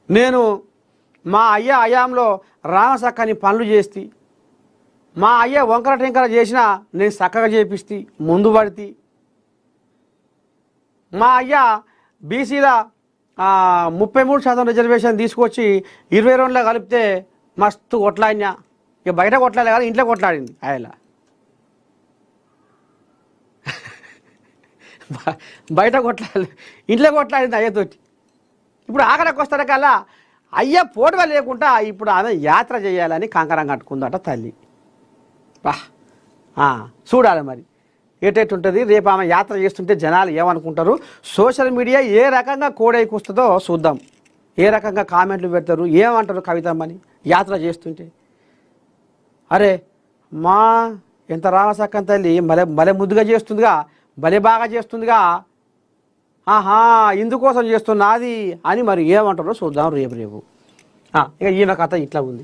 నేను మా అయ్య అయాంలో రామసక్కని పనులు చేస్తే మా అయ్య వంకర టెంకర చేసినా నేను చక్కగా చేపిస్తే ముందు పడితే మా అయ్య బీసీల 33% రిజర్వేషన్ తీసుకొచ్చి 22లో కలిపితే మస్తు కొట్లాడినా ఇక బయట కొట్లాడే కానీ ఇంట్లో కొట్లాడింది ఆయన బయట కొట్లాడలే ఇంట్లో కొట్లాడింది అయ్యతోటి ఇప్పుడు ఆఖరికి వస్తారకల్లా అయ్య పోటుగా లేకుండా ఇప్పుడు ఆమె యాత్ర చేయాలని కంకరం కట్టుకుందట తల్లి బా చూడాలి మరి ఏటేటుంటుంది రేపు ఆమె యాత్ర చేస్తుంటే జనాలు ఏమనుకుంటారు సోషల్ మీడియా ఏ రకంగా కోడైకొస్తుందో చూద్దాం ఏ రకంగా కామెంట్లు పెడతారు ఏమంటారు కవితమ్మని యాత్ర చేస్తుంటే అరే మా ఎంత రామసక్కం తల్లి భలే ముద్దుగా చేస్తుందిగా భలే బాగా చేస్తుందిగా ఆహా ఇందుకోసం చేస్తున్నది అని మరి ఏమంటారో చూద్దాం రేపు ఇక ఈయన కథ ఇట్లా ఉంది.